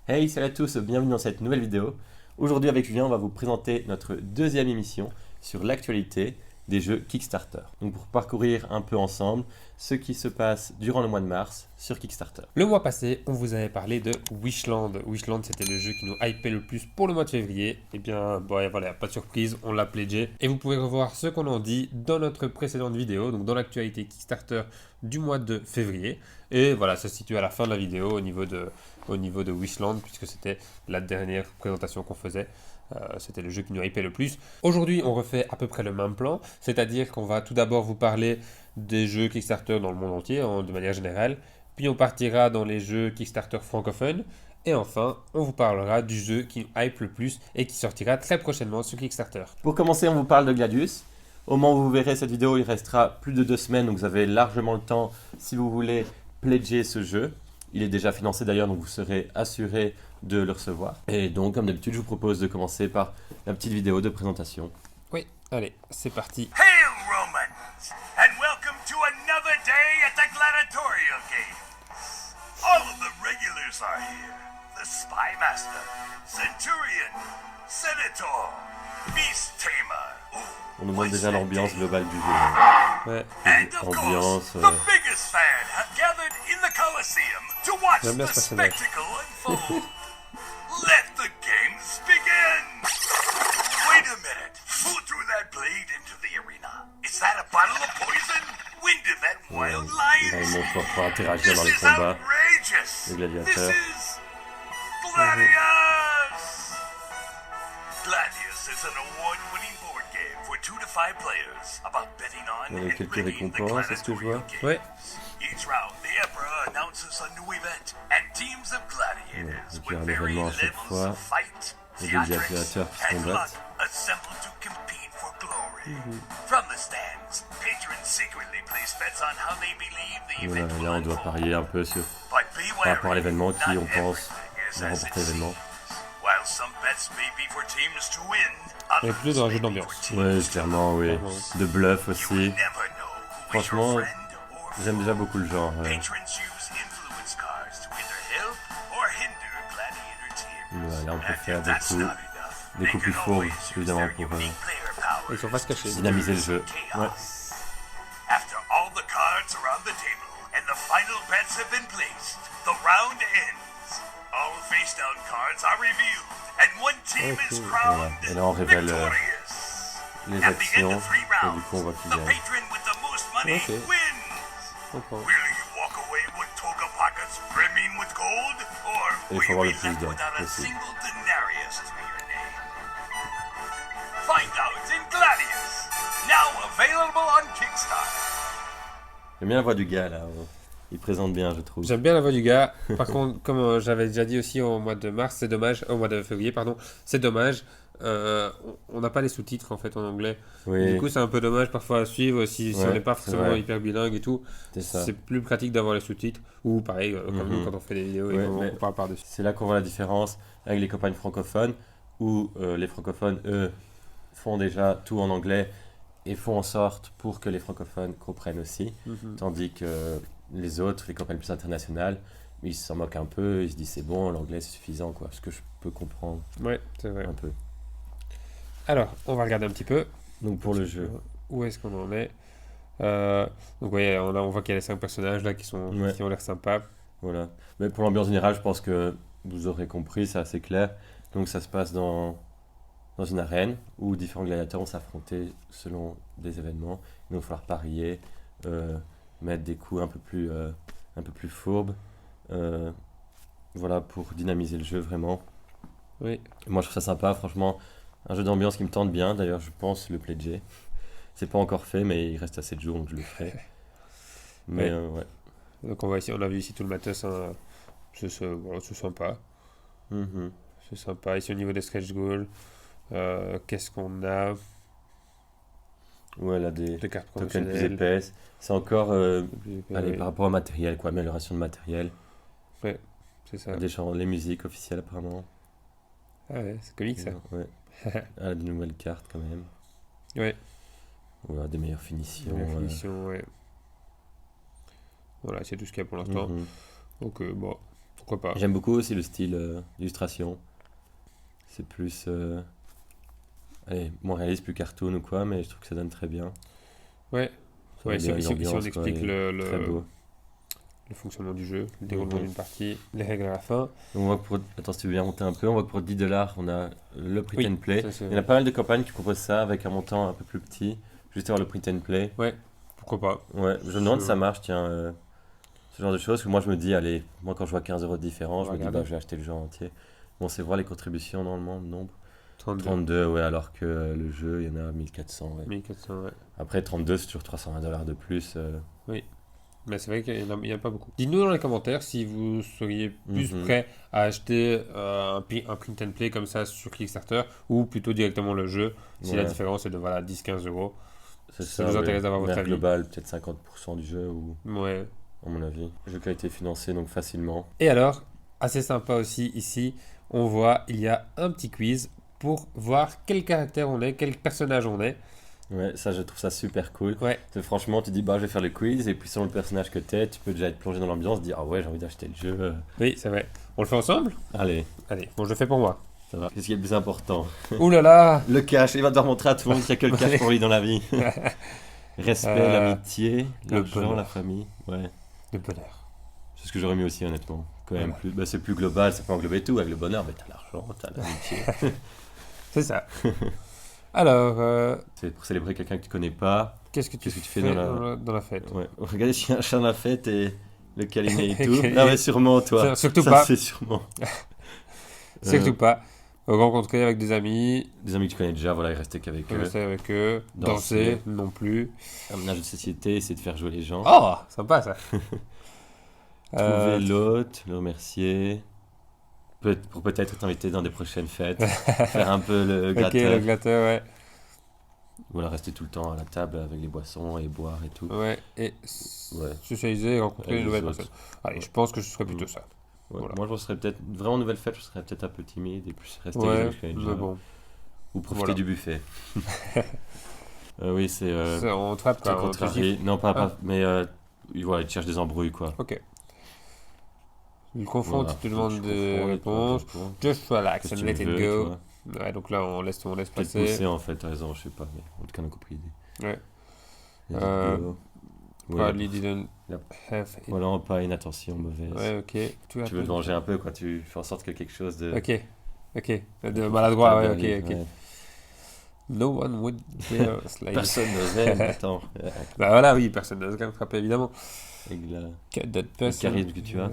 Hey, salut à tous, bienvenue dans cette nouvelle vidéo. Aujourd'hui avec Julien, on va vous présenter notre deuxième émission sur l'actualité des jeux Kickstarter. Donc pour parcourir un peu ensemble ce qui se passe durant le mois de mars sur Kickstarter. Le mois passé, on vous avait parlé de Wishland. Wishland, c'était le jeu qui nous hypait le plus pour le mois de février. Et bien, voilà, pas de surprise, on l'a pledgé. Et vous pouvez revoir ce qu'on en dit dans notre précédente vidéo, donc dans l'actualité Kickstarter du mois de février. Et voilà, ça se situe à la fin de la vidéo au niveau de Wishland, puisque c'était la dernière présentation qu'on faisait. C'était le jeu qui nous hypait le plus. Aujourd'hui, on refait à peu près le même plan, c'est-à-dire qu'on va tout d'abord vous parler des jeux Kickstarter dans le monde entier, de manière générale. Puis on partira dans les jeux Kickstarter francophones. Et enfin, on vous parlera du jeu qui nous hype le plus et qui sortira très prochainement sur Kickstarter. Pour commencer, on vous parle de Gladius. Au moment où vous verrez cette vidéo, il restera plus de 2 semaines, donc vous avez largement le temps si vous voulez pledger ce jeu. Il est déjà financé d'ailleurs, donc vous serez assuré de le recevoir. Et donc, comme d'habitude, je vous propose de commencer par la petite vidéo de présentation. Oui, allez, c'est parti. Hail, Romans, and welcome to another day at the Gladiatorial Games. All of the regulars are here. The Spy Master, Centurion, Senator, Beast Tamer. On nous montre déjà l'ambiance globale du jeu. Ouais, And of Ambiance, course, the biggest fan have gathered in the Colosseum to watch J'aime bien the ce personnage. spectacle unfold. Let the games begin! Wait a minute. Who threw that blade into the arena? Is that a bottle of poison? When did that wild Là, lion il montre escape? pour interagir dans This les is combats. outrageous! Les gladiateurs. This is Gladius! Gladius is an award-winning board game for 2 to 5 players about betting on Il y a and quelques rigging the récompenses, est-ce que je vois? gladiatorial Ouais. games. Each round, the Emperor announces a new event, and teams of gladiators donc il y a with un événement à varying chaque levels fois. of fight, Il y a des theatrics, gladiateurs qui se and luck combattent. assemble to compete for glory. From the stands, patrons secretly place bets on how they believe the Voilà, event là, on will doit unfold. parier un peu sur But be par rapport à wary, l'événement qui, not on pense, everything is va as remporter it l'événement. seems. While some bets may be for teams to win, On est others plutôt dans un jeu may be d'ambiance. for teams Ouais, to clairement, oui. Clairement. De bluff You aussi. will never know who is Franchement, your friend or j'aime foe. déjà beaucoup le genre. Patrons use influence cards to either help or hinder gladiator teams. Voilà, là, on peut And faire if des that's coups, not enough, des they coups plus can fourbes, always use évidemment, their pour unique player powers Ils sont face cachée. dynamiser le jeu. Ouais. After all the cards are on the table and the final bets have been placed, the round ends. All face down cards are revealed and one team is crowned Voilà. Et là, on révèle victorious. les At the end actions. of 3 Et du rounds, coup, on voit qui the gagne. patron with the most money Ok. wins. Je comprends. Will you walk away with toga pockets brimming with gold, or Et il will faut you avoir be le plus left d'or without a aussi. single denarius to your name? Find out in Gladius, now available on Kickstarter. J'aime bien la voix du gars, là. Il présente bien, je trouve. J'aime bien la voix du gars. Par contre, comme j'avais déjà dit aussi au mois de mars, c'est dommage. Au mois de février, pardon, c'est dommage. On n'a pas les sous-titres en fait en anglais. Oui, Du coup, c'est un peu dommage parfois à suivre si Ouais, on n'est pas c'est forcément vrai. hyper bilingue et tout. c'est ça. C'est plus pratique d'avoir les sous-titres. Ou pareil, comme Mhm. nous quand on fait des vidéos et Ouais, qu'on mais- on parle par-dessus. C'est là qu'on voit la différence avec les campagnes francophones, où les francophones, eux, font déjà tout en anglais et font en sorte pour que les francophones comprennent aussi. Mhm. Tandis que les autres, les campagnes plus internationales, ils s'en moquent un peu, ils se disent c'est bon, l'anglais c'est suffisant, quoi. Ce que je peux comprendre Ouais, c'est vrai. un peu. Alors, on va regarder un petit peu. Donc pour le jeu, Où est-ce qu'on en est Donc, ouais, on voit qu'il y a les 5 personnages là qui ont l'air sympas. voilà. Mais pour l'ambiance générale, je pense que vous aurez compris, c'est assez clair. Donc ça se passe dans une arène où différents gladiateurs vont s'affronter selon des événements. Il va falloir parier, mettre des coups un peu plus fourbes. Voilà, pour dynamiser le jeu vraiment. Oui. Moi je trouve ça sympa, franchement. Un jeu d'ambiance qui me tente bien, d'ailleurs je pense le pledger. C'est pas encore fait, mais il reste à 7 jours donc je le ferai. Mais ouais. Donc, on a vu ici tout le matos. Hein. Voilà, c'est sympa. Mhm. C'est sympa. Ici, au niveau des stretch goals, qu'est-ce qu'on a? Ouais, là des Des cartes tokens plus promotionnelles. épaisses. C'est encore Plus épais, allez, oui. par rapport au matériel, quoi, amélioration de matériel. C'est ça. Des chants, les musiques officielles apparemment. Ah ouais, c'est comique ça. Ouais. Ah, de nouvelles cartes quand même. Ouais. Voilà, des meilleures finitions. La finition, ouais. Voilà, c'est tout ce qu'il y a pour l'instant. Mhm. Donc, bon, pourquoi pas. J'aime beaucoup aussi le style d'illustration. C'est plus allez, moins réaliste, plus cartoon ou quoi, mais je trouve que ça donne très bien. Ouais, Ça ouais met bien ici on l'ambiance, explique quoi, et très beau. le fonctionnement du jeu, le déroulement Mhm. d'une partie, les règles à la fin. Donc, on voit que pour... Attends, si tu veux bien monter un peu, on voit que pour 10$, on a le print Oui, and play. ça, c'est Il y en a pas mal de campagnes qui proposent ça avec un montant un peu plus petit, juste avoir le print and play. Ouais, pourquoi pas. Ouais, je me demande Je- si ça marche, tiens, ce genre de choses. Que moi, je me dis, allez, moi, quand je vois 15 € de différence, On je va me dis, regarder. bah, je vais acheter le jeu entier. Bon, c'est voir les contributions normalement, le nombre. 32, 32, ouais, alors que le jeu, il y en a 1400, ouais. 1400, ouais. Après, 32, c'est toujours 320$ de plus. Mais c'est vrai qu'il n'y en a pas beaucoup. Dites-nous dans les commentaires si vous seriez plus Mhm. prêt à acheter un print and play comme ça sur Kickstarter ou plutôt directement le jeu si la Ouais, différence est de voilà, 10-15 euros. c'est Ça ça, nous ouais. intéresse d'avoir votre Mère avis. globale, peut-être 50% du jeu, ou, Ouais. à mon avis. Le jeu qui a été financé, donc facilement. Et alors, assez sympa aussi ici, on voit il y a un petit quiz pour voir quel caractère on est, quel personnage on est. Ouais, ça, je trouve ça super cool. Ouais. Franchement, tu dis, bah, je vais faire le quiz, et puis selon le personnage que t'es, tu peux déjà être plongé dans l'ambiance, dire, ah ouais, j'ai envie d'acheter le jeu. Oui, c'est vrai. On le fait ensemble? Allez, Allez, bon, je le fais pour moi. ça va. Qu'est-ce qui est le plus important? Ouh là là! Le cash, il va devoir montrer à tout le monde qu'il n'y a que le cash Ouais. pour lui dans la vie. Respect, l'amitié, le l'argent, bonheur. la famille. Ouais, Le bonheur. c'est ce que j'aurais mis aussi, honnêtement. Quand même, Voilà. plus... bah, c'est plus global, ça peut englober tout. Avec le bonheur, bah, t'as l'argent, t'as l'amitié. C'est ça. Alors, C'est pour célébrer quelqu'un que tu connais pas. qu'est-ce que tu Qu'est-ce que tu fais fais dans dans la fête? Ouais. Regardez s'il y a un chat dans la fête et le câliner et Le tout. câliner. Non, mais sûrement, toi. Surtout Ça, pas. c'est sûrement. Surtout pas. Rencontrer avec des amis, Des amis que tu connais déjà, voilà, rester qu'avec eux. rester avec eux, Danser. danser non plus. Un ménage de société, essayer de faire jouer les gens. Oh, sympa ça. Trouver l'autre, le remercier. Pour peut-être t'inviter dans des prochaines fêtes. Faire un peu le Ok, gratteur. le glatteur, ouais. Voilà, rester tout le temps à la table avec les boissons et boire et tout. Ouais, et Ouais. socialiser et rencontrer Avec une les nouvelle autres. personne. Allez, Ouais. je pense que ce serait plutôt ça. Ouais. Voilà. Moi, je serais peut-être, vraiment nouvelle fête, je serais peut-être un peu timide et plus rester les Ouais, amis que je connais déjà. mais bon. Ou profiter Voilà. du buffet. Oui, c'est Ça, on trappe c'est quoi. on contrarié. Non, Ah. pas, mais voilà, ils cherchent des embrouilles, quoi. Ok. Il confond, Voilà. tu te demandes Tu des confonds, réponses. tu vois. Just relax Qu'est-ce and que let tu it veux, go. tu vois. Ouais, donc là, on laisse Peut-être passer. pousser, en fait, t'as raison, je sais pas, mais en tout cas, on a compris l'idée. Ouais. Let it go. Ouais, Probably didn't Yep. have it. voilà, pas une attention mauvaise. Ouais, ok. Tu veux te venger un peu, quoi, tu fais en sorte que quelque chose de... Ok. Ok. De maladroit, ouais, ok, arrive, ok. ouais. No one would dare slide. Personne n'osait, attends. Bah voilà, oui, personne n'ose le frapper, évidemment. Avec Cut that person. charisme que tu as.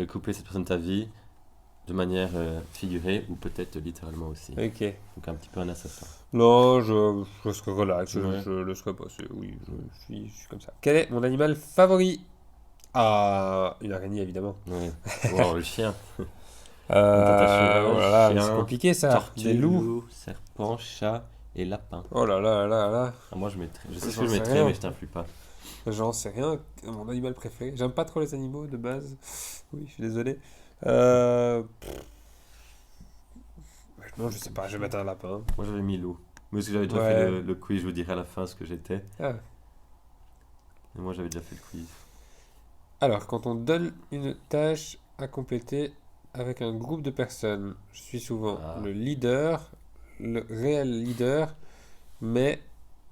Coupler cette personne de ta vie de manière figurée ou peut-être littéralement aussi. Ok. Donc un petit peu un assassin. Non, je serais relax, Ouais. je le serais passer. Oui, je suis comme ça. Quel est mon animal favori? Ah, une araignée, évidemment. Ouais. Wow, le chien. Oh là là, mais c'est chien, compliqué ça. Tortue, Des loups. loup, serpent, chat et lapin. Oh là là là là. Ah, moi je mettrais. Je sais ce J'en que je sais mettrais, rien. mais je t'influe pas. J'en sais rien. Mon animal préféré. J'aime pas trop les animaux de base. Oui, je suis désolé. Non, je sais pas, je vais mettre un lapin. Moi j'avais mis loup. Mais parce que j'avais déjà Ouais. fait le quiz, je vous dirai à la fin ce que j'étais. Ah. Et moi j'avais déjà fait le quiz. Alors, quand on donne une tâche à compléter avec un groupe de personnes, je suis souvent Ah. le leader, le réel leader, mais...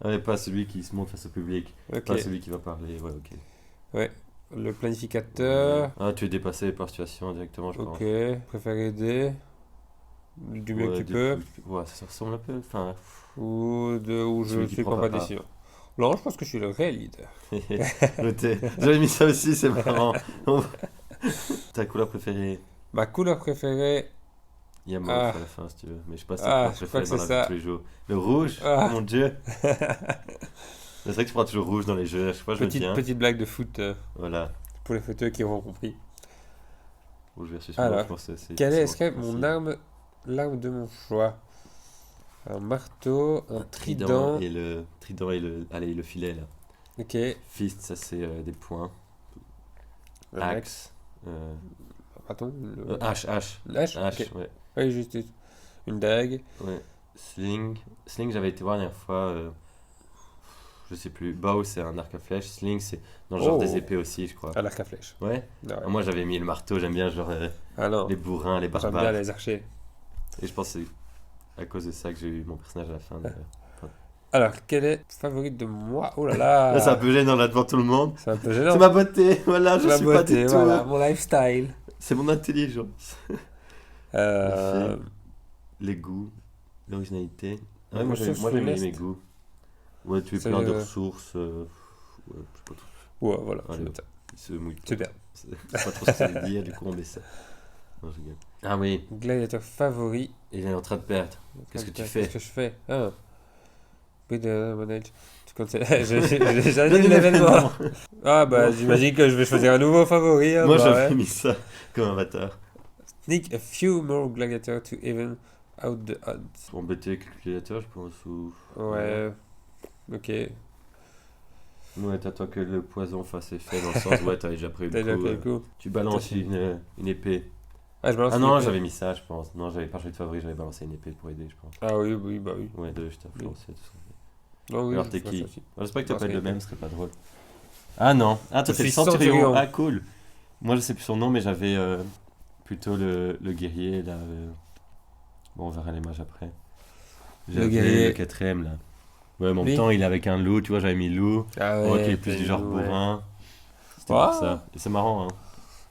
Ah, mais pas celui qui se montre face au public. Ok, Pas celui qui va parler. Ouais, ok. le planificateur, Ah, tu es dépassé par situation directement, je pense. ok, préfère aider, du mieux que tu peux, Ouais, ça ressemble un peu. Enfin, ou je Celui qui suis prend pas pas. décision. Non, je pense que je suis le réel leader. notez. J'avais mis ça aussi, c'est marrant. Ta couleur préférée? Ma couleur préférée, Il y a mauve Ah. à la fin si tu veux. Mais je sais pas si Ah, c'est je crois préféré que dans c'est la vie ça. de tous les jours. Le rouge? Ah. Oh mon dieu. C'est vrai que tu prends toujours rouge dans les jeux. À chaque fois, je me tiens. petite blague de foot Voilà. pour les footeux qui auront compris. Rouge versus Alors, mauve, je pense que c'est. Quelle c'est serait bon, mon c'est- l'arme de mon choix? Un marteau, un trident. et le allez, le filet là. Ok. Fist, ça c'est des points. Un Axe. bâton. Hache. Lâche. Hache, Ok. ouais. Oui, juste une dague. Ouais. Sling, j'avais été voir la dernière fois. Je sais plus. Bow, c'est un arc à flèche. Sling, c'est dans le genre Oh. des épées aussi, je crois. À l'arc à flèche. Ouais. Ah ouais. Moi, j'avais mis le marteau. J'aime bien, genre, Alors, Les bourrins, les j'aime bien barbares. les archers. Et je pense que c'est à cause de ça que j'ai eu mon personnage à la fin. Alors, quel est favorite de moi? Oh là là. Là, c'est un peu gênant là devant tout le monde. C'est un peu gênant. C'est ma beauté, voilà, je Ma suis pas du beauté, tout. voilà, mon lifestyle. C'est mon intelligence. Euh, Les goûts, l'originalité. Ouais, Moi, moi je j'aime suis bien leste. mes goûts. Ouais, tu es C'est plein de le- ressources. Ouais, je sais pas trop. Ouais, voilà. Allez, c'est ça. Il se mouille. C'est bien. C'est pas trop ce que ça veut dire, du coup on met ça. Non, je rigole. Ah oui, Gladiateur favori. il est en train de perdre. Qu'est-ce que tu fais? Qu'est-ce que je fais? Ah. Oui, de manage. Tu comptes... J'annule l'événement. Ah bah j'imagine que je vais choisir un nouveau favori. Hein, Moi bah, j'avais ouais. mis ça comme avatar. Sneak a few more gladiators to even out the odds. Pour embêter calculateur, je pense. Ou... Ouais. Ok. Ouais, t'attends que le poison fasse effet dans le sens. Ouais, t'avais déjà pris T'as le déjà coup. pris le coup. Tu balances Toi, une épée. Ah, je balance Ah non, l'épée. j'avais mis ça, je pense. Non, j'avais pas choisi de favori, j'avais balancé une épée pour aider, je pense. Ah oui, oui, bah oui. Ouais, je t'ai influencé, tout ça. Non, oui, Alors je t'es ferais qui? ça aussi. J'espère que tu Moi, pas c'est le épée. même, ce serait pas drôle. Ah non, ah toi Je t'es le suis centurion. centurion. Ah cool. Moi je sais plus son nom, mais j'avais plutôt le guerrier là. Bon, on verra les mages après. J'avais guerrier. le quatrième là. Ouais, mais en Lui. même temps il est avec un loup, tu vois, j'avais mis loup. Ah On voit ouais. qu'il est plus du genre ouais. bourrin. C'était Ah. pour ça. Et c'est marrant, hein.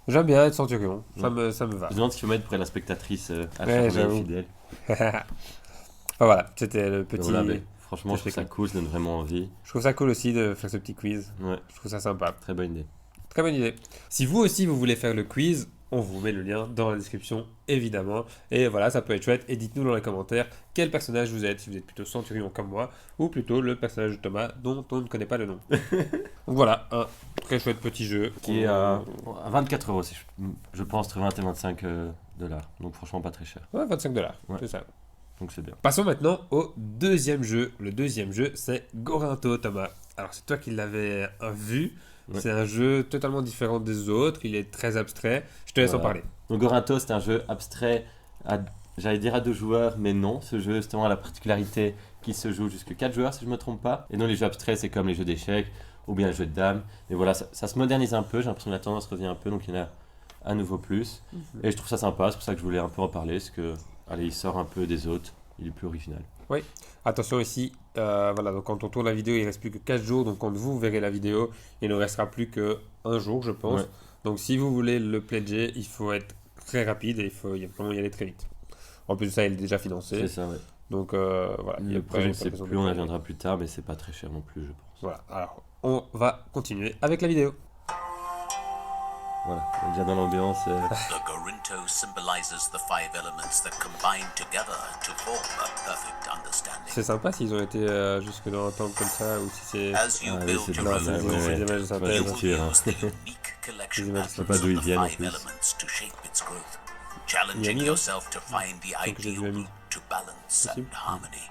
J'aime bien être centurion. Ça Ouais. ça me va. Je me demande si tu peux mettre pour être la spectatrice Ouais, acharnée et j'avoue. fidèle. Enfin voilà, c'était le petit. Voilà, mais franchement, je petit trouve ça truc. cool, ça donne vraiment envie. Je trouve ça cool aussi de faire ce petit quiz. Ouais, Je trouve ça sympa. très bonne idée. Très bonne idée. Si vous aussi vous voulez faire le quiz, on vous met le lien dans la description évidemment. Et voilà, ça peut être chouette. Et dites-nous dans les commentaires quel personnage vous êtes. Si vous êtes plutôt centurion comme moi ou plutôt le personnage de Thomas dont on ne connaît pas le nom. Donc voilà, un très chouette petit jeu Qui est à 24 €, si je pense, entre 20 et 25 dollars. Donc franchement, pas très cher. Ouais, 25$. Ouais. C'est ça. Donc c'est bien. Passons maintenant au deuxième jeu. Le deuxième jeu, c'est Gorinto, Thomas. Alors, c'est toi qui l'avais vu. Ouais. C'est un jeu totalement différent des autres. Il est très abstrait. Je te laisse en Voilà. parler. Donc Gorinto, c'est un jeu abstrait, j'allais dire à 2 joueurs, mais non. Ce jeu, justement, a la particularité qu'il se joue jusqu'à 4 joueurs, si je me trompe pas. Et non, les jeux abstraits, c'est comme les jeux d'échecs ou bien les jeux de dames. Mais voilà, ça se modernise un peu. J'ai l'impression que la tendance revient un peu, donc il y en a à nouveau plus. Et je trouve ça sympa, c'est pour ça que je voulais un peu en parler, parce que, allez, il sort un peu des autres. Il est plus original. Attention ici, voilà, donc quand on tourne la vidéo, il ne reste plus que 4 jours. Donc, quand vous verrez la vidéo, il ne restera plus que un jour, je pense. Ouais. Donc, si vous voulez le pledger, il faut être très rapide et il faut vraiment y aller très vite. En plus de ça, il est déjà financé. C'est ça, ouais. Donc, voilà. il y a Le pas- projet, pas c'est besoin de plus, on y payer. reviendra plus tard, mais c'est pas très cher non plus, je pense. Voilà, alors on va continuer avec la vidéo. Voilà, on est déjà dans l'ambiance. The Gorinto symbolizes the 5 elements that combine together to form a perfect understanding. C'est sympa s'ils ont été jusque dans un temple comme ça ou si c'est As you Ah oui, build c'est your non, pas own c'est mal, des ouais, ouais. images de you synthèse. Ouais, will sûr, hein. use the unique collection Des images Je sais patterns pas of d'où ils the viennent, en 5 plus. elements to shape its growth, Il y a challenging mis, là yourself to find the Donc, j'ai ideal vu mis. route to balance and Possible. harmony.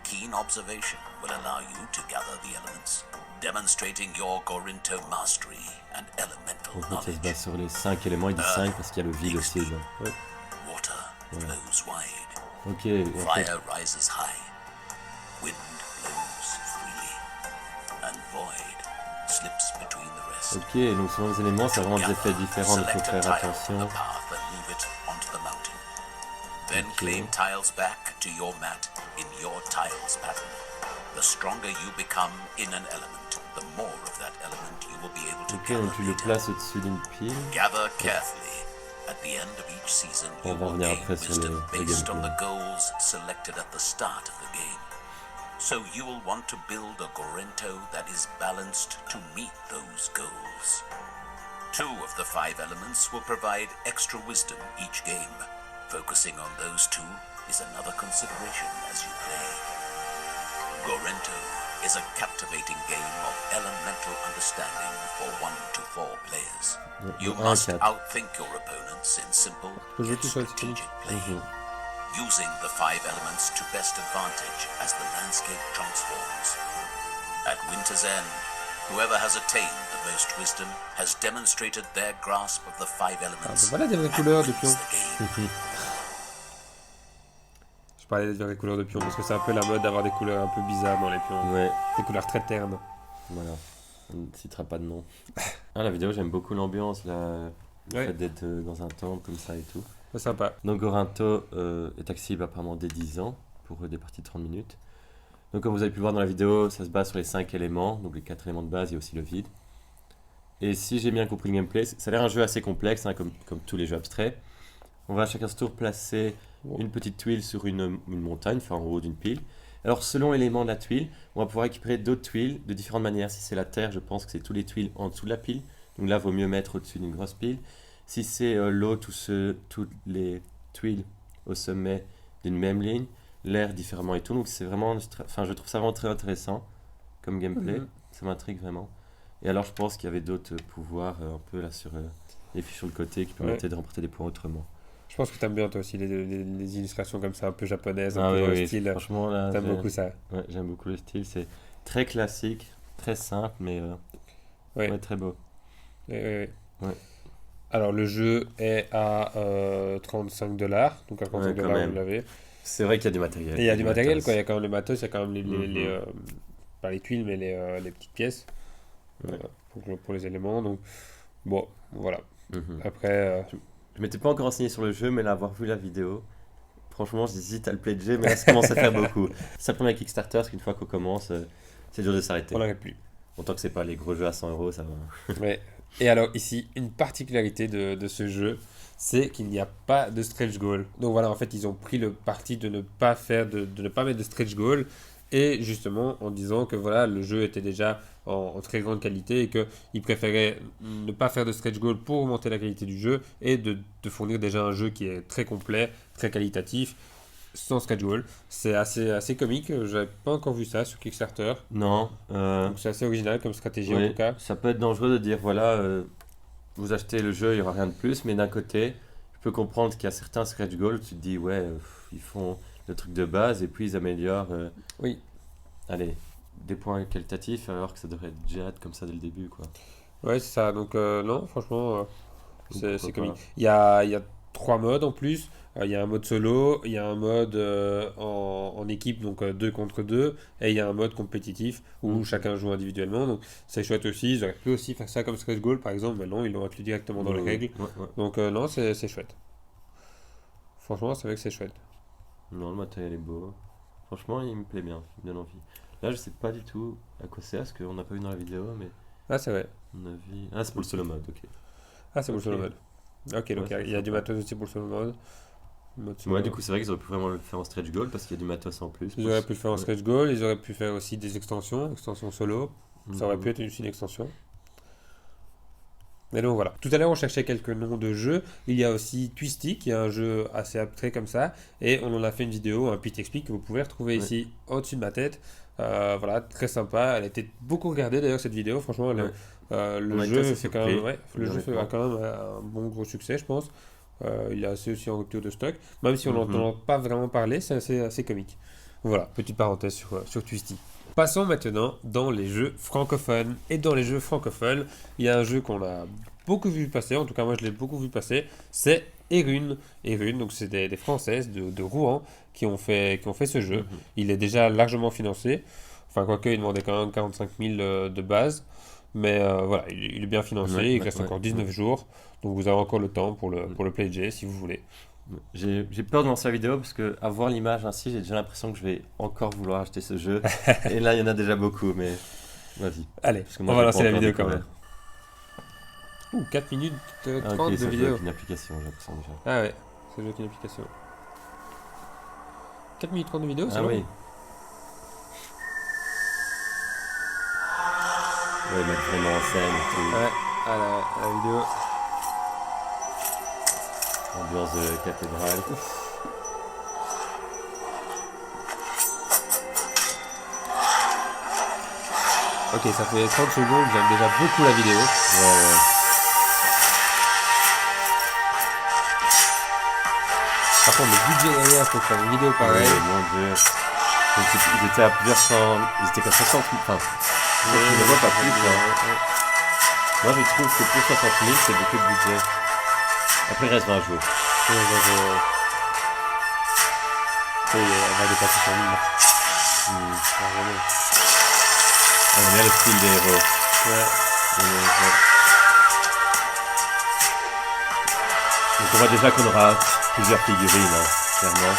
Keen observation will allow you to gather the elements, demonstrating your Gorinto mastery and elemental En fait, ça se knowledge. base sur les 5 éléments. Il dit 5 parce qu'il y a le vide aussi dedans. Water flows wide. Ok, et en fait, Fire rises high, wind blows freely, and void slips between the rest. ok, donc selon les éléments, ça a vraiment des effets Together, différents, donc il faut select a faire tile attention. from the path and move it onto the mountain. Then Ok. claim tiles back to your mat in your tiles pattern. The stronger you become in an element, the more of that element you will be able to Ok, gather donc tu le later. places au-dessus d'une pile. Gather carefully. At the end of each season, On you va will revenir gain après sur wisdom le based on gameplay. the goals selected at the start of the game. So you will want to build a Gorento that is balanced to meet those goals. 2 of the 5 elements will provide extra wisdom each game. Focusing on those 2 is another consideration as you play. Gorento is a captivating game of elemental understanding for 1 to 4 players. Donc, You de 1 à must 4. outthink your opponents in simple Faut jouer yet tout seul, c'est fini. strategic play, Mhm. using the 5 elements to best advantage as the landscape transforms. At Winter's End, whoever has attained the most wisdom has demonstrated their grasp of the 5 Ah, elements bah voilà des vraies and couleurs de wins pions. the game. Je parlais des vraies couleurs de pions parce que c'est un peu la mode d'avoir des couleurs un peu bizarres dans les pions. Ouais, Des couleurs très ternes. voilà. On ne citera pas de nom. Ah, la vidéo, j'aime beaucoup l'ambiance, le Ouais. fait d'être dans un temple comme ça et tout. C'est sympa. Donc Gorinto est accessible apparemment dès 10 ans pour des parties de 30 minutes. Donc comme vous avez pu le voir dans la vidéo, ça se base sur les 5 éléments, donc les 4 éléments de base et aussi le vide. Et si j'ai bien compris le gameplay, ça a l'air un jeu assez complexe, hein, comme tous les jeux abstraits. On va à chacun ce tour placer une petite tuile sur une montagne, enfin en haut d'une pile. Alors selon l'élément de la tuile, on va pouvoir récupérer d'autres tuiles de différentes manières. Si c'est la terre, je pense que c'est tous les tuiles en dessous de la pile. Donc là, il vaut mieux mettre au-dessus d'une grosse pile. Si c'est l'eau, toutes les tuiles au sommet d'une même ligne. L'air différemment et tout. Donc c'est vraiment, enfin je trouve ça vraiment très intéressant comme gameplay. Ça m'intrigue vraiment. Et alors je pense qu'il y avait d'autres pouvoirs un peu là sur les fiches sur le côté qui permettaient de remporter des points autrement. Je pense que t'aimes bien toi aussi les illustrations comme ça, un peu japonaises, Ah un peu oui, style. franchement là, T'aimes beaucoup ça. ouais, j'aime beaucoup le style. C'est très classique, très simple, mais Ouais. ouais, très beau. Ouais. Ouais. Alors le jeu est à 35$, donc à 35$, Ouais, quand même. vous l'avez. C'est vrai qu'il y a du matériel. Et il y a du matériel, matos. quoi. Il y a quand même le matos, il y a quand même Mhm. pas les tuiles, mais les petites pièces Ouais. pour les éléments. Donc, bon, voilà. Mhm. Après, Je m'étais pas encore renseigné sur le jeu, mais l'avoir vu la vidéo, franchement, j'hésite à le pledger, mais là, ça commence à faire beaucoup. C'est le premier Kickstarter, parce qu'une fois qu'on commence, c'est dur de s'arrêter. on n'arrête plus. Autant que c'est pas les gros jeux à 100 €, ça va. Ouais. Et alors, ici, une particularité de ce jeu, c'est qu'il n'y a pas de stretch goal. Donc voilà, en fait, ils ont pris le parti de ne pas de ne pas mettre de stretch goal. Et justement, en disant que voilà, le jeu était déjà en très grande qualité et qu'ils préféraient ne pas faire de stretch goal pour augmenter la qualité du jeu et de fournir déjà un jeu qui est très complet, très qualitatif, sans stretch goal. C'est assez comique, j'avais pas encore vu ça sur Kickstarter. Non, Donc c'est assez original comme stratégie en oui, tout cas. ça peut être dangereux de dire, voilà, vous achetez le jeu, il n'y aura rien de plus, mais d'un côté, je peux comprendre qu'il y a certains scratch goals où tu te dis, ouais, ils font le truc de base et puis ils améliorent, Oui. allez, des points qualitatifs alors que ça devrait être direct comme ça dès le début, quoi. Ouais, c'est ça. Donc, non, franchement, Donc, c'est pourquoi comique. pas. Il y a 3 modes en plus. Il y a un mode solo, il y a un mode en équipe, donc 2 contre 2, et il y a un mode compétitif où Mhm. chacun joue individuellement. Donc, c'est chouette aussi. Ils auraient pu aussi faire ça comme Scratch Goal, par exemple, mais non, ils l'ont inclus directement dans les Ouais, règles. ouais, ouais. Donc, non, c'est chouette. Franchement, c'est vrai que c'est chouette. Non, le matériel est beau. Franchement, il me plaît bien, il me donne envie. Là, je sais pas du tout à quoi c'est, parce qu'on n'a pas vu dans la vidéo, mais Ah, c'est vrai. on a vu. Ah, c'est pour le solo mode, ok. Ah, c'est pour le solo Ok. mode. Ok, donc Ouais, il y a du sympa. matos aussi pour le solo mode. Mode solo. Ouais, du coup, c'est vrai qu'ils auraient pu vraiment le faire en stretch goal parce qu'il y a du matos en plus. Ils auraient pu le faire en Ouais. Scratch Goal, ils auraient pu faire aussi des extensions solo. Ça aurait Mhm. pu être aussi une extension. Mais donc voilà. Tout à l'heure, on cherchait quelques noms de jeux. Il y a aussi Twisty, qui est un jeu assez abstrait comme ça. Et on en a fait une vidéo, un Pete Explique, que vous pouvez retrouver Ouais. ici au-dessus de ma tête. Voilà, très sympa. Elle a été beaucoup regardée d'ailleurs, cette vidéo. Franchement, Ouais. le On a été jeu assez fait quand même, surpris, ouais, le jeu fait honnêtement. quand même un bon gros succès, je pense. Il est assez aussi en rupture de stock. Même si on Mhm. n'entend pas vraiment parler, c'est assez comique. Voilà, petite parenthèse sur Twisty. Passons maintenant dans les jeux francophones. Et dans les jeux francophones, il y a un jeu qu'on a beaucoup vu passer, en tout cas moi je l'ai beaucoup vu passer, c'est Erune. Erune, donc c'est des Françaises de Rouen qui ont fait ce jeu. Mhm. Il est déjà largement financé, enfin quoique il demandait quand même 45 000 de base, mais voilà, il est bien financé, Ouais, il ouais, reste ouais, encore 19 ouais. jours, donc vous avez encore le temps pour le pledger si vous voulez. J'ai peur de lancer la vidéo parce que à voir l'image ainsi, j'ai déjà l'impression que je vais encore vouloir acheter ce jeu. Et là, il y en a déjà beaucoup, mais vas-y. Allez, Parce que on moi, va je l'ai lancer pas la encore vidéo quand découvert. même. 4 minutes Ah, 30 ok, de ça joue vidéo. avec une application, j'ai l'impression déjà. Ah ouais, c'est juste une application. 4 minutes 30 de vidéo, c'est Ah long. oui. Ouais, mettre vraiment en scène et tout. Ouais, à la vidéo. Ambiance de cathédrale. Ok, ça fait 30 secondes, j'aime déjà beaucoup la vidéo. Ouais. Par contre, le budget derrière pour faire une vidéo pareille. Ouais, mon dieu. Donc, ils étaient à plusieurs cent. Ils étaient qu'à 60 000. Enfin, je ne vois pas plus. Hein. Moi, je trouve que pour 60 000, c'est beaucoup de budget. Après, il reste 20 jours. Elle va dépasser 100 000. Vraiment. On aime bien le style des héros. Ouais. Et, Donc on voit déjà qu'on aura plusieurs figurines, hein, clairement.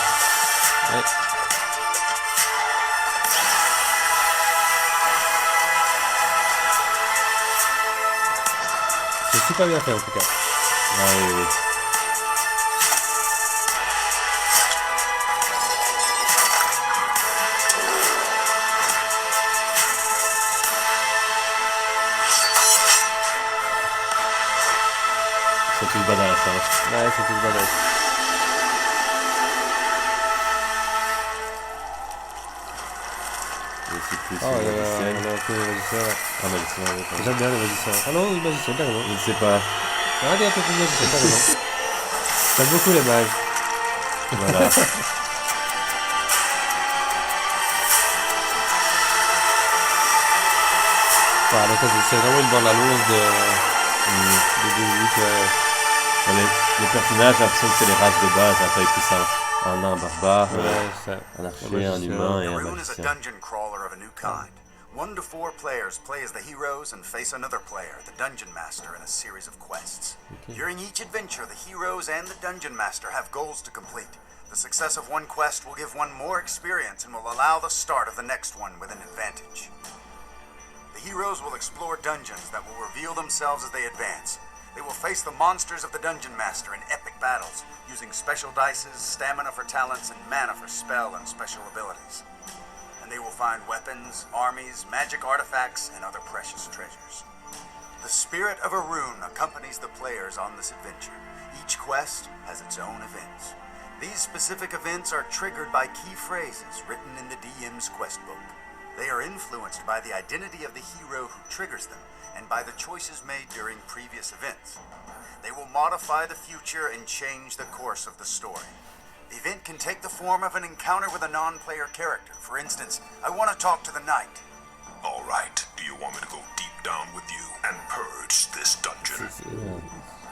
Ouais. C'est super bien fait en tout cas. Ah, oui, oui. Ils sont tous badass, hein. Ouais, c'est tout badass. Et c'est plus Oh, il y a magicienne. un peu de magicien. Ouais. Ah, magicien, oui, pardon. J'aime bien les magiciens. Ah non, les magiciens, carrément. Je ne sais pas. Regardez un peu plus de magiciens, carrément. J'aime beaucoup les mages. Voilà. Voilà, donc ça, c'est vraiment une bande annonce de D8. Bon, les personnages, j'ai l'impression que c'est les races de base. Hein. T'avais plus un nain barbare, Ouais, ça. un archer, un magicien. humain et un Rune is a magicien. dungeon crawler of a new kind. 1 to 4 players play as the heroes and face another player, the dungeon master, in a series of quests. During each adventure, the heroes and the dungeon master have goals to complete. The success of one quest will give one more experience and will allow the start of the next one with an advantage. The heroes will explore dungeons that will reveal themselves as they advance. They will face the monsters of the dungeon master in epic battles, using special dices, stamina for talents, and mana for spell and special abilities. And they will find weapons, armies, magic artifacts, and other precious treasures. The spirit of a rune accompanies the players on this adventure. Each quest has its own events. These specific events are triggered by key phrases written in the DM's quest book. They are influenced by the identity of the hero who triggers them and by the choices made during previous events. They will modify the future and change the course of the story. The event can take the form of an encounter with a non-player character. For instance, I want to talk to the knight. All right, do you want me to go deep down with you and purge this dungeon?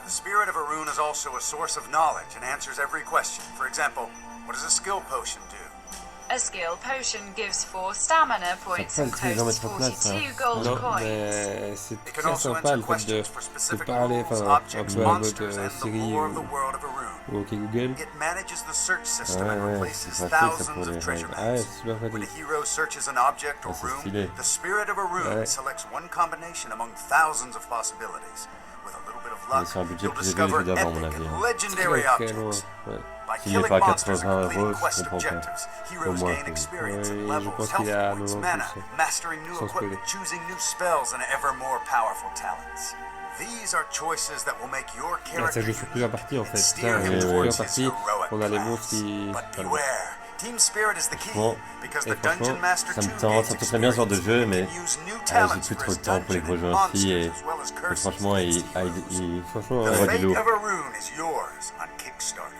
The spirit of a rune is also a source of knowledge and answers every question. For example, what does a skill potion do? A skill potion gives 4 stamina points Ça and peut le costs mettre en place, 42 hein. gold Non, coins. mais c'est It can très also sympa answer le fait questions for de specific parler, rules, enfin, un objects, peu en mode monsters, and the série lore of the world of a rune. ou OK Google. It manages the search system Ouais, and ouais, replaces c'est pratique, ça, thousands pour les of treasure Ah ouais, maps. c'est super When a pratique. hero searches an object or Ah, c'est room, stylé. the spirit of a rune Ouais. selects one combination among thousands of possibilities. With a little bit of Mais luck, sur un budget you'll plus élevé, discover je vais epic avoir, à mon avis, and hein. legendary Très loin. objects. Ouais. By S'il n'est killing pas à monsters 80 and completing €, je quest comprends pas. objectives, Au heroes moins, gain oui. experience Oui, and je levels, pense health qu'il est à points, 90%. mana, mastering new Sans spoiler. equipment, choosing new spells, and ever more powerful talents. These are choices that will make your Là, character ça joue sur plusieurs parties en and fait. steer Putain, him sur towards plusieurs his parties, heroic on a les plans. monstres qui. But Enfin, beware, team spirit is the key, Franchement, because et the Dungeon franchement, Master ça me 2 tente, gains ça me ferait bien ce genre de jeu, mais experience and can use new j'ai talents plus for trop his de temps pour les dungeon gros and jeux ainsi et, monsters, as well as et curses franchement, against il heroes. franchement, The Ouais, du fate lourd. of a rune is yours on Kickstarter.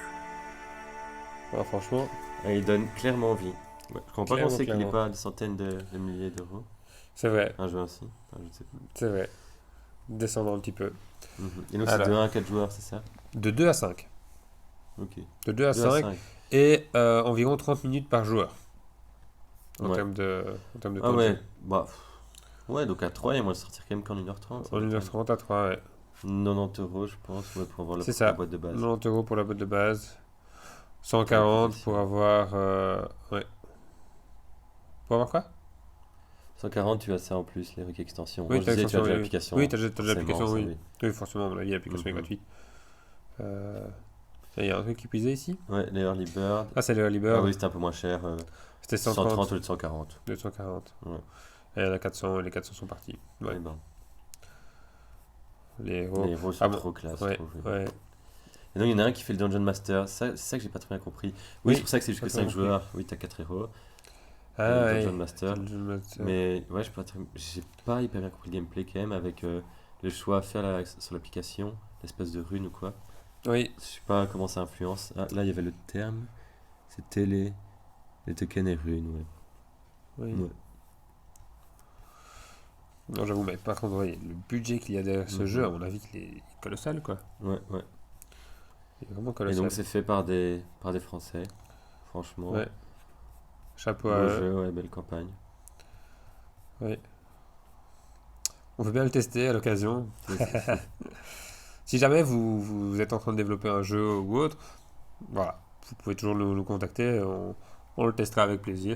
franchement, il donne clairement envie. Ouais, je comprends pas qu'on sait qu'il n'est Clairement. pas à des centaines de milliers d'euros. c'est vrai, Un jeu ainsi, enfin, je ne sais pas. c'est vrai. Descendons un petit peu. Et donc c'est Alors. de 1 à 4 joueurs, c'est ça? De 2 à 5. Ok. De 2 à 2 à 5 5. et environ 30 minutes par joueur. En Ouais. termes de temps Ah de ouais, jeu. bah. Ouais, donc à 3, il y a moyen de sortir quand même qu'en 1h30. En 1h30 à 3, ouais. 90 €, je pense, ouais, pour avoir C'est la ça. boîte de base. 90 € pour la boîte de base. 140 pour avoir. Ouais. Pour avoir quoi? 140, tu as ça en plus, les Rick extensions. Oui, Moi, je t'as disais, tu as déjà l'extension, l'application. oui, t'as déjà forcément, l'application, ça, oui. Oui, forcément, à mon avis, l'application est Mhm. gratuite. Il y a un truc qui puisait ici? Ouais, les Early Bird. Ah, c'est le Early Bird. Ah oui, c'était un peu moins cher. C'était 130 130. au lieu de 140. 240. Ouais. Et il y en a 400, et les 400 sont partis. Ouais. Ouais, ben, Les héros. les héros sont Ah bon, trop classe. Ouais, je trouve. ouais. Et donc, il y en a un qui fait le Dungeon Master. C'est ça que j'ai pas très bien compris. Oui, Oui, c'est pour ça que c'est jusque pas 5 compris. joueurs. Oui, t'as 4 héros. Ah, le ouais. Dungeon Master. Dungeon Master. Mais ouais, j'ai pas hyper bien compris le gameplay quand même avec le choix à faire sur l'application, l'espèce de rune ou quoi. Oui, Je sais pas comment ça influence. Ah, là, il y avait le terme. C'était les tokens et runes, ouais. oui. Ouais. Non, j'avoue, mais par contre, ouais, le budget qu'il y a derrière ce Mhm. jeu, à mon avis, il est colossal, quoi. Ouais, ouais. Il est vraiment Et colossal. donc, c'est fait par des Français. Franchement. Ouais. Chapeau à Beau eux. jeu, ouais, belle campagne. On veut bien le tester à l'occasion. Si jamais vous êtes en train de développer un jeu ou autre, voilà, vous pouvez toujours nous contacter, on le testera avec plaisir.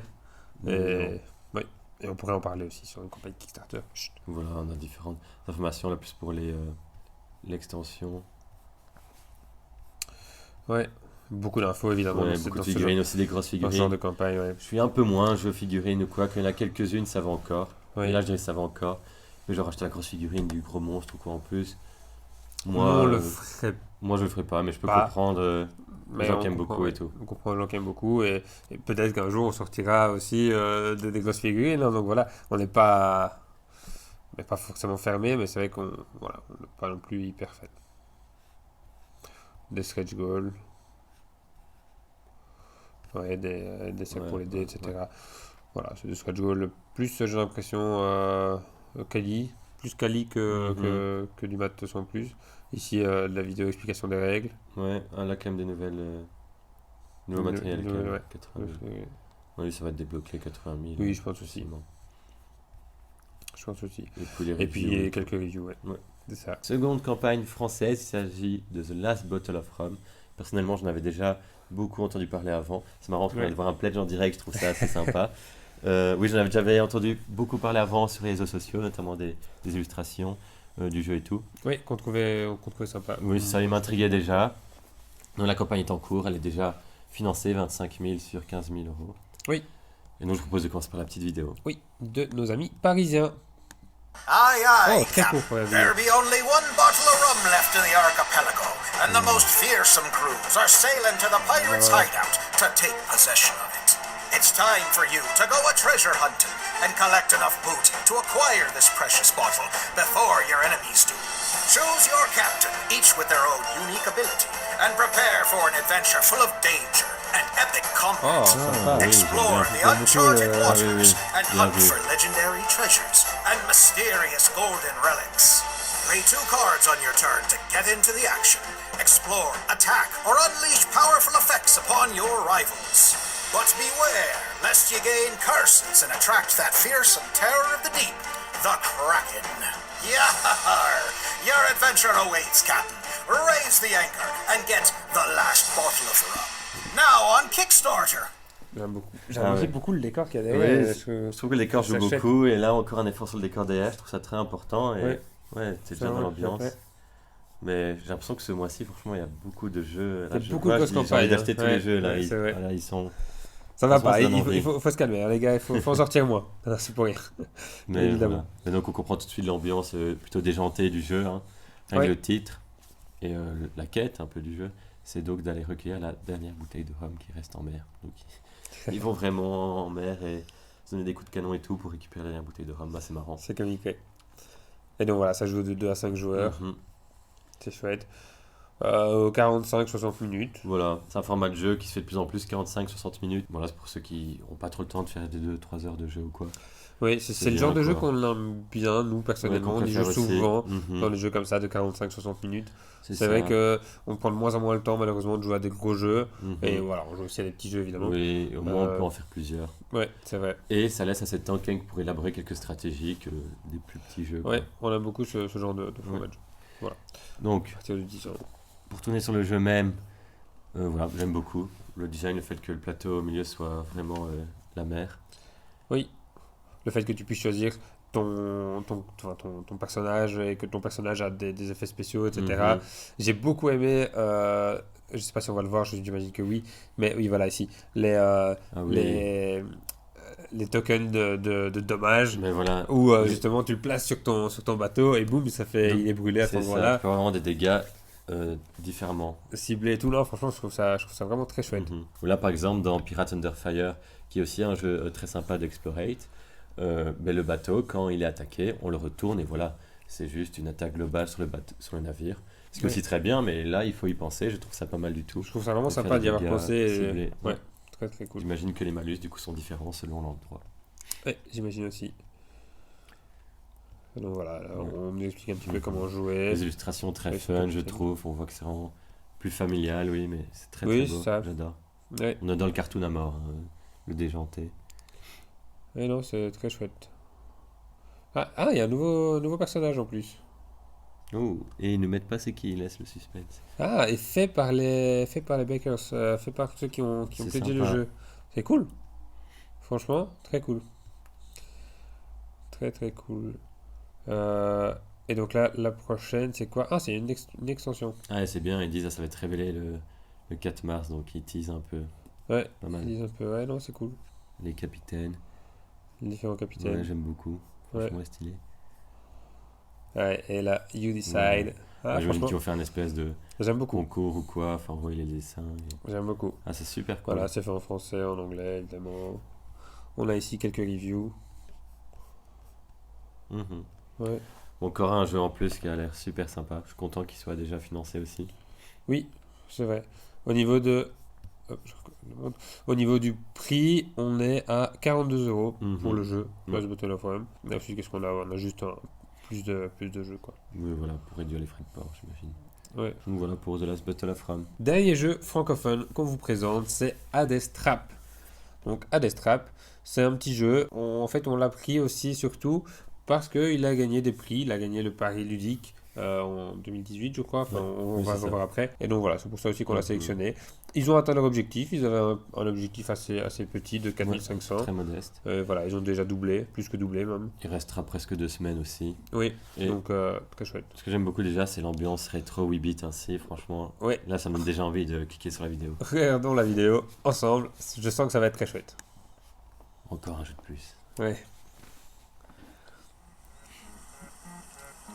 Et, oui, et on pourrait en parler aussi sur une campagne Kickstarter. Chut. Voilà, on a différentes informations là plus pour l'extension. Ouais, beaucoup d'infos évidemment Ouais, dans beaucoup de ce figurines, aussi des grosses dans ce genre figurines. de campagne. Ouais. Je suis un peu moins jeu figurine ou quoi, qu'il y en a quelques-unes, ça va encore. Oui. Et là, je dirais que ça va encore. Mais genre acheter la grosse figurine du gros monstre ou quoi en plus. Moi, Moi, on le ferait moi je le ferai pas, mais je peux pas. comprendre les gens qui aiment comprend, beaucoup ouais. et tout. On comprend les gens qui aiment beaucoup et peut-être qu'un jour on sortira aussi des grosses figurines. Hein, donc voilà, on n'est pas forcément fermé, mais c'est vrai qu'on voilà, on n'est pas non plus hyper fan. Des stretch goals, ouais, des sacs Ouais, pour les dés, ouais, etc. ouais. Voilà, c'est des stretch goals plus, j'ai l'impression, quali, plus quali que du maths sans plus. Ici, de la vidéo explication des règles. Ouais, là quand même des nouvelles. Nouveau matériel quand même. Ouais. 80 000. Oui, ça va te débloquer 80 000. Oui, je pense aussi. facilement. Je pense aussi. Et puis les Et puis reviews. quelques reviews, ouais. Ouais. C'est ça. Seconde campagne française, il s'agit de The Last Bottle of Rum. Personnellement, j'en avais déjà beaucoup entendu parler avant. C'est marrant parce qu'on Ouais. vient de voir un pledge en direct, je trouve ça assez sympa. Oui, j'avais entendu beaucoup parler avant sur les réseaux sociaux, notamment des illustrations du jeu et tout. Oui, qu'on trouvait sympa. Oui, ça m'intriguait déjà. Donc la campagne est en cours, elle est déjà financée, 25 000 sur 15 000 euros. Oui. Et donc je propose de commencer par la petite vidéo. Oui, de nos amis parisiens. Aye, aye, Oh, très Captain. court pour la There vidéo. be only one bottle of rum left in the archipelago, and the most fearsome crews are sailing to the pirates' hideout to take possession of it. It's time for you to go a treasure hunting and collect enough booty to acquire this precious bottle before your enemies do. Choose your captain, each with their own unique ability, and prepare for an adventure full of danger and epic Oh, combat. sympa. oui, Explore j'aime the bien. uncharted Beaucoup, waters oui, oui. and Bien hunt vu. for legendary treasures and mysterious golden relics. Play 2 cards on your turn to get into the action, explore, attack, or unleash powerful effects upon your rivals. But beware, lest you gain curses and attract that fearsome terror of the deep, the Kraken. Yar! Your adventure awaits, Captain. Raise the anchor and get the last bottle of rum. Now on Kickstarter. J'aime beaucoup. Ah J'aime aussi ouais. beaucoup le décor qu'il y a Ouais, derrière. parce que je trouve que les décors jouent ça chouette. beaucoup et là encore un effort sur le décor derrière, je trouve ça très important et Ouais. ouais, c'est Ça déjà dans va, l'ambiance. bien fait. Mais j'ai l'impression que ce mois-ci, franchement, il y a beaucoup de jeux. Là, Il y a je beaucoup vois, de grosses j'ai envie campagnes, d'acheter hein. tous Ouais, les jeux là. ouais, c'est vrai. Voilà, ils sont. Ça va Franchement, pas, ça donne il envie. faut se calmer, hein, les gars, il faut en sortir moins. Non, c'est pour rien. Mais Évidemment. voilà. Et donc on comprend tout de suite l'ambiance plutôt déjantée du jeu, hein, avec Ouais. le titre et la quête un peu du jeu. C'est donc d'aller recueillir la dernière bouteille de rhum qui reste en mer. Donc ils vont vraiment en mer et se donner des coups de canon et tout pour récupérer la dernière bouteille de rhum. Bah, c'est marrant. C'est comique, ouais. Et donc voilà, ça joue de 2 à 5 joueurs, Mhm. c'est chouette. 45-60 minutes. Voilà, c'est un format de jeu qui se fait de plus en plus 45-60 minutes. Voilà, c'est pour ceux qui n'ont pas trop le temps de faire des 2-3 heures de jeu ou quoi. Oui, c'est le bien, genre de jeu quoi. qu'on aime bien, nous, personnellement. Ouais, On y joue préfère aussi. souvent Mhm. dans les jeux comme ça de 45-60 minutes. C'est ça. vrai que on prend de moins en moins le temps, malheureusement, de jouer à des gros jeux. Mhm. Et voilà, on joue aussi à des petits jeux, évidemment. Oui, au moins on Euh, peut en faire plusieurs. Ouais, c'est vrai. Et ça laisse assez de temps quand même pour élaborer quelques stratégies que des plus petits jeux. quoi. Ouais, on aime beaucoup ce genre de format de jeu. Donc, À partir de 10 ans. pour tourner sur le jeu même, voilà, j'aime beaucoup le design, le fait que le plateau au milieu soit vraiment la mer. Le fait que tu puisses choisir ton personnage et que ton personnage a des effets spéciaux, etc. Mhm. J'ai beaucoup aimé, je sais pas si on va le voir, j'imagine que oui, mais oui, voilà, ici, Ah oui. les tokens de dommages, Mais voilà. où Oui. justement tu le places sur ton bateau et boum, ça fait, Donc, il est brûlé à ce C'est ça, moment-là, tu peux avoir des dégâts différemment. ciblé et tout. Non, franchement, je trouve ça vraiment très chouette. Mhm. Ou là, par exemple, dans Pirate Under Fire, qui est aussi un jeu très sympa d'Explorate, ben, le bateau, quand il est attaqué, on le retourne et voilà, c'est juste une attaque globale sur le navire. Ce qui est Ouais. aussi très bien, mais là, il faut y penser, je trouve ça pas mal du tout. Je trouve ça vraiment De faire sympa des d'y avoir dégâts pensé. Et- ciblés. Ouais, très très cool. J'imagine que les malus, du coup, sont différents selon l'endroit. Ouais, j'imagine aussi. Donc voilà, là, Ouais. on nous explique un petit peu Mhm. comment jouer. Les illustrations très Ouais, c'est fun, pas je très trouve. On voit que c'est vraiment plus familial, oui, mais c'est très Oui, très beau. c'est ça. J'adore. Ouais, On adore le cartoon à mort, hein, le déjanté. ouais, non, c'est très chouette. Ah, il y a un nouveau personnage en plus. Oh, et ils ne mettent pas c'est qui, ils laissent le suspense. Ah, et fait par les backers, fait par ceux qui ont C'est pledgé le sympa. jeu. C'est cool. Franchement, très cool. Très très cool. Et donc là, la prochaine, c'est quoi? Ah, c'est une extension. Ah, c'est bien, ils disent ça va être révélé le 4 mars, donc ils teasent un peu. Ouais, Pas ils mal. disent un peu, ouais, non, c'est cool. Les capitaines. Les différents Ouais, capitaines. j'aime beaucoup. Franchement, stylé. Ouais, et là, You Decide. Ouais. Ah, J'imagine franchement, qu'ils vont faire une espèce de j'aime beaucoup. concours ou quoi. Enfin, envoyer les dessins. J'aime beaucoup. Ah, c'est super cool. Voilà, c'est fait en français, en anglais, évidemment. On a ici quelques reviews. Mhm. Ouais. Encore un jeu en plus qui a l'air super sympa. Je suis content qu'il soit déjà financé aussi. Oui, c'est vrai. Au niveau de... hop, au niveau du prix, on est à 42 € pour Mhm. le jeu, Ouais. Plus Battle of Rome. Et ensuite, qu'est-ce qu'on a? On a juste plus de jeux, quoi. Oui, voilà, pour réduire les frais de port, j'imagine. Ouais. Donc voilà pour The Last Battle of Rome. Dernier jeu francophone qu'on vous présente, c'est Hades Trap. Donc Hades Trap, c'est un petit jeu. En fait, on l'a pris aussi surtout parce qu'il a gagné des prix. Il a gagné le Paris Ludique en 2018, je crois. Enfin, Ouais, on oui, va c'est ça. revoir après. Et donc voilà, c'est pour ça aussi qu'on l'a Mhm. sélectionné. Ils ont atteint leur objectif. Ils avaient un objectif assez petit de 4500. Très modeste. Voilà, ils ont déjà doublé, plus que doublé même. Il restera presque 2 semaines aussi. Oui, Et donc très chouette. ce que j'aime beaucoup déjà, c'est l'ambiance rétro 8-bit ainsi. Franchement, Oui, là, ça me donne déjà envie de cliquer sur la vidéo. regardons la vidéo ensemble. Je sens que ça va être très chouette. Encore un jeu de plus. Ouais.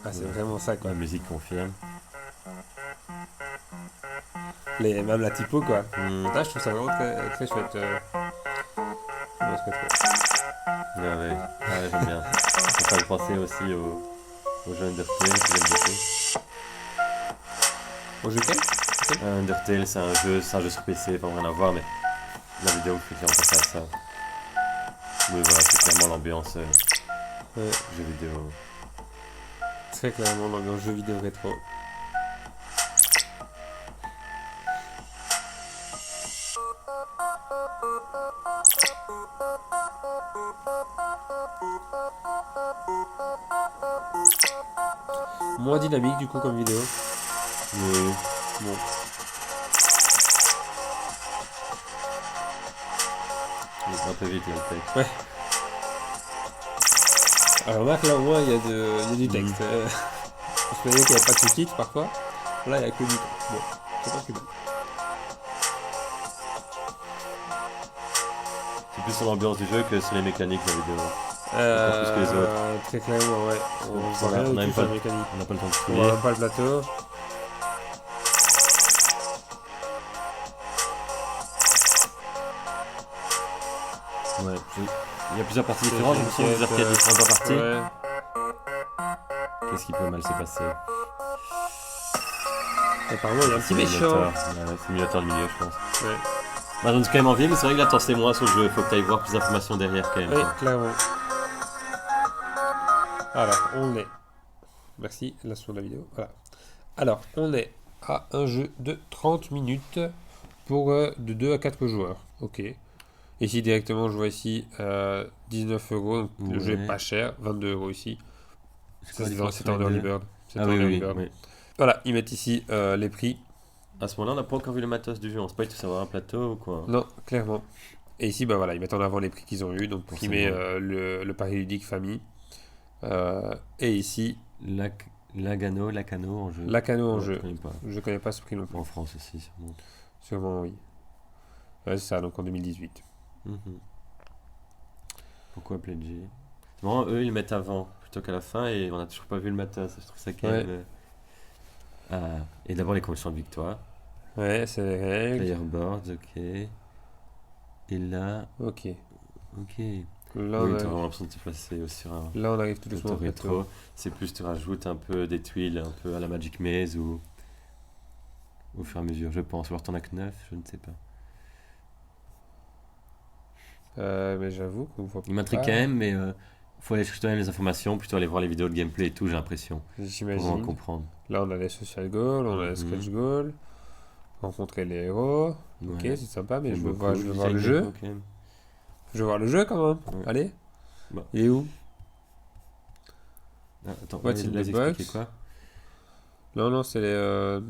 Ah, c'est vraiment ça, quoi. La musique confirme. Même la typo, quoi. Mhm. Ah, je trouve ça vraiment très, très chouette. Ouais, très, très. Ah ouais, ah ouais, j'aime bien. Ça me fait penser aussi au jeu Undertale que j'aime beaucoup. Au jeu quel? Undertale, c'est un jeu sur PC, pas rien à voir, mais la vidéo fait clairement penser à ça. Mais voilà, c'est clairement l'ambiance Ouais, jeu vidéo. très clairement l'ambiance jeu vidéo rétro. Moins dynamique du coup comme vidéo. Oui. Bon. Il est un peu vite là le texte. Ouais. Alors remarque là au moins il y a du texte. Je me disais qu'il n'y avait pas de sous-titres parfois. Là il n'y a que du texte. Bon, c'est pas plus mal. C'est plus sur l'ambiance du jeu que sur les mécaniques de la vidéo. Encore plus que les autres. Très clairement, ouais. On voit rien on du a tout même sur pas- la mécanique. On n'a pas le temps de On fouiller. voit même pas le plateau. Ouais, il y a plusieurs parties différentes, je me sens plusieurs quêtes différentes en partie. Ouais. Qu'est-ce qui peut mal se passer? Apparemment il y a un petit méchant. Simulateur. Ouais, simulateur de milieu, je pense. Ouais. Bah, j'en ai quand même envie, mais c'est vrai que là, t'en sais moins sur le jeu. Faut que t'ailles voir plus d'informations derrière quand même. Oui, quoi. clairement. Alors, on est. Merci, la suite de la vidéo. Voilà. Alors, on est à un jeu de 30 minutes pour de 2 à 4 joueurs. Ok. Ici, directement, je vois ici 19 €. Donc, le jeu est Ouais. pas cher. 22 € ici. C'est Ça, quoi la c'est différence c'est entre en les early deux? bird. C'est Ah en oui, early oui, bird. oui. Voilà, ils mettent ici les prix. À ce moment-là, on n'a pas encore vu le matos du jeu. On sait pas si tu sais avoir un plateau ou quoi. Non, clairement. Et ici, bah voilà, ils mettent en avant les prix qu'ils ont eu. Donc, Forcément. primer le pari ludique famille. Et ici, Lacano en jeu. Lacano en Ouais, jeu. Je connais pas. Je connais pas ce prix non plus. En France aussi, sûrement. Sûrement, oui. Ouais, c'est ça, donc en 2018. Mhm. Pourquoi pledger? Non, eux, ils le mettent avant plutôt qu'à la fin et on n'a toujours pas vu le matos. Je trouve ça quand Ouais. même. Ah, et d'abord les conditions de victoire. Ouais, c'est les règles. Player boards, ok. Et là, Ok. ok. Là, Oui, on t'as arrive, vraiment l'impression de te placer sur un là, on arrive tout doucement plateau au plateau. rétro. C'est plus tu rajoutes un peu des tuiles, un peu à la Magic Maze ou au fur et à mesure, je pense. Ou alors t'en as que 9, je ne sais pas. Mais j'avoue qu'on voit Il m'intrigue pas, quand même, mais faut aller chercher quand même les informations, plutôt aller voir les vidéos de gameplay et tout, j'ai l'impression. Pour vraiment j'imagine. comprendre. Là, on a les social goals, on a les Mhm. sketch goals. Rencontrer les héros. Ok, Ouais. c'est sympa, mais J'aime je veux beaucoup voir, je veux voir le design jeu. des Pokémon. Je veux voir le jeu quand même. Ouais. Allez. Bah. Il est où? Ah, attends, What's vas-y, in the vas-y, box? expliquez quoi? Non, c'est les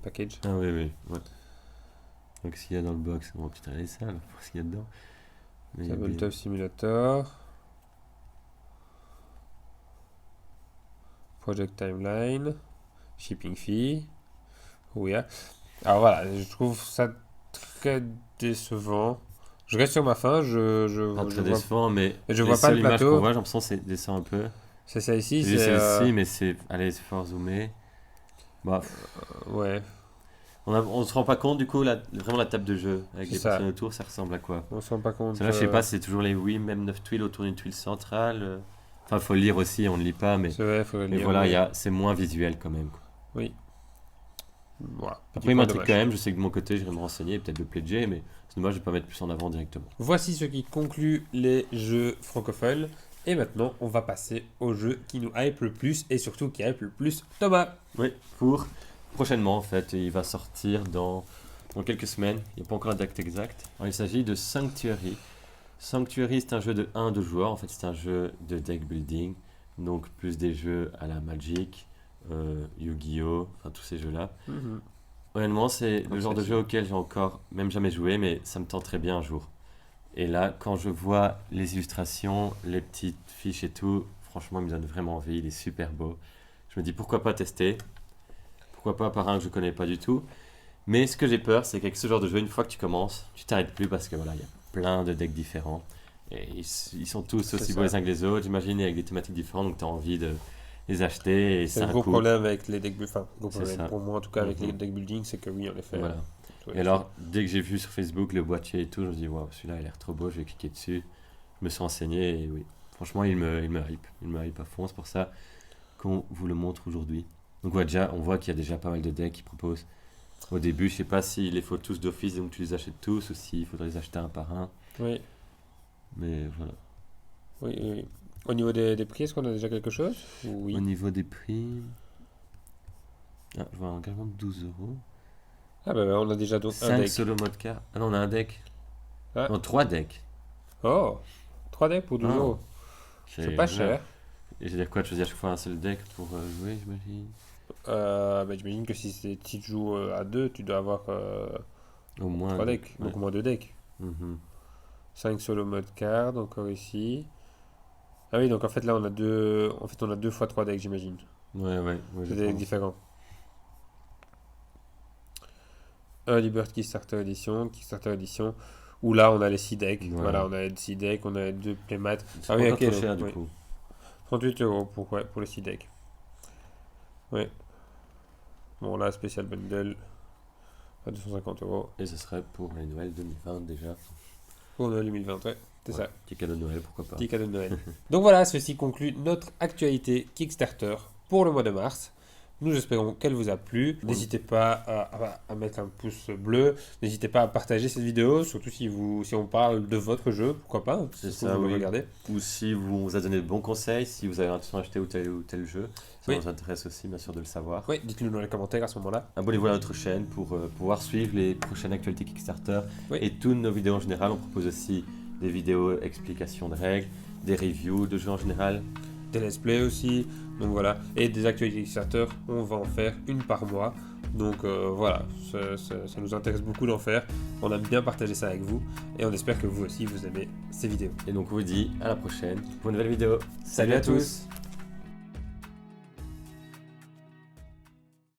packages. Ah oui, oui. Ouais. Donc s'il y a dans le box, on va peut-être aller ça, là, pour voir ce qu'il y a dedans. Mais il y a bien- Tabletop Simulator. Project Timeline. Shipping fee. Oui. Alors voilà, je trouve ça très décevant. Je reste sur ma faim, Pas je très vois. décevant, mais Je les vois pas seules le images plateau. qu'on voit, j'ai l'impression que c'est descend un peu. C'est ça ici, J'ai vu c'est. celle-ci, mais c'est. Allez, c'est fort zoomé. Bah, Ouais, on se rend pas compte du coup, vraiment la table de jeu avec C'est les ça. personnes autour, ça ressemble à quoi? on se rend pas compte. Celle-là, je sais pas, c'est toujours les 8, même 9 tuiles autour d'une tuile centrale. Enfin, il faut le lire aussi, on ne lit pas, mais, C'est vrai, faut le mais lire, voilà, mais- c'est moins visuel quand même, quoi. Oui. Voilà. Petit Après, il point m'intrigue dommage. quand même, je sais que de mon côté, je vais me renseigner, peut-être le pledger, mais c'est dommage, je vais pas mettre plus en avant directement. Voici ce qui conclut les jeux francophones. Et maintenant, on va passer au jeu qui nous hype le plus et surtout qui hype le plus Thomas. Oui, pour prochainement en fait, il va sortir dans quelques semaines, il n'y a pas encore la date exacte. Alors, il s'agit de Sanctuary. Sanctuary, c'est un jeu de 1-2 joueurs, en fait c'est un jeu de deck building, donc plus des jeux à la Magic, Yu-Gi-Oh, enfin tous ces jeux-là. Honnêtement, c'est le genre de jeu auquel j'ai encore même jamais joué, mais ça me tenterait bien un jour. Et là, quand je vois les illustrations, les petites fiches et tout, franchement, il me donne vraiment envie, il est super beau. Je me dis pourquoi pas tester, pourquoi pas par un que je connais pas du tout. Mais ce que j'ai peur, c'est qu'avec ce genre de jeu, une fois que tu commences, tu t'arrêtes plus parce que voilà, il y a plein de decks différents. Et ils sont tous C'est aussi ça. beaux les uns que les autres, j'imagine, et avec des thématiques différentes, donc tu as envie de les acheter. Et C'est c'est un un gros coût. problème avec les deck building. Enfin, gros C'est problème ça. pour moi en tout cas avec les Mhm. deck building, c'est que oui, en effet. Voilà. ouais, Et alors, dès que j'ai vu sur Facebook le boîtier et tout, je me suis dit, waouh, celui-là, il a l'air trop beau, je vais cliquer dessus. Je me suis renseigné et oui, franchement, il me hype. Il me hype à fond, c'est pour ça qu'on vous le montre aujourd'hui. Donc, on voit qu'il y a déjà pas mal de decks qui proposent. Au début, je sais pas s'il les faut tous d'office, donc tu les achètes tous, ou s'il faudrait les acheter un par un. Oui, Mais voilà. oui. Au niveau des prix, est-ce qu'on a déjà quelque chose? Oui. Au niveau des prix. Ah, je vois un engagement de 12 euros. Ah bah on a déjà donc un 5 deck. solo mode car. Ah non, on a un deck. Ah. Non, 3 decks. Oh, 3 decks pour 12 Ah. euros. C'est pas cher. Et j'ai dire quoi, de choisir à chaque fois un seul deck pour jouer, j'imagine. Bah, j'imagine que si tu joues à 2, tu dois avoir Au moins. 3 decks, ouais. donc au moins 2 decks. Mhm. 5 solo mode card, encore ici. Ah oui, donc en fait là on a deux fois 3 decks, j'imagine. Ouais, C'est je des decks pense. différents. Early Bird Kickstarter Edition, où là on a les 6 decks. Ouais. Voilà, on a les 6 decks, on a 2 playmats. C'est Ah pas oui, encore ok, trop cher donc, du oui. coup. 38 euros pour les 6 decks. Ouais. Bon, là, spécial bundle à 250 euros Et ce serait pour les Noël 2020 déjà. pour Noël 2020. Ouais, c'est Ouais, ça. Petit cadeau de Noël, pourquoi pas. Petit cadeau de Noël. Donc voilà, ceci conclut notre actualité Kickstarter pour le mois de mars. Nous espérons qu'elle vous a plu. N'hésitez pas à mettre un pouce bleu. N'hésitez pas à partager cette vidéo, surtout si on parle de votre jeu, pourquoi pas. C'est si ça, vous le oui. regardez. Ou si on vous a donné de bons conseils, si vous avez l'intention d'acheter ou tel jeu, ça Oui. nous intéresse aussi bien sûr de le savoir. Oui, dites-le dans les commentaires à ce moment-là. Abonnez-vous à notre chaîne pour pouvoir suivre les prochaines actualités Kickstarter Oui. et toutes nos vidéos en général. On propose aussi des vidéos explications de règles, des reviews de jeux en général. Des let's play aussi, donc voilà, et des actualités Kickstarter, on va en faire une par mois, donc voilà, ça nous intéresse beaucoup d'en faire, on aime bien partager ça avec vous, et on espère que vous aussi vous aimez ces vidéos. Et donc on vous dit à la prochaine pour une nouvelle vidéo. Salut à tous.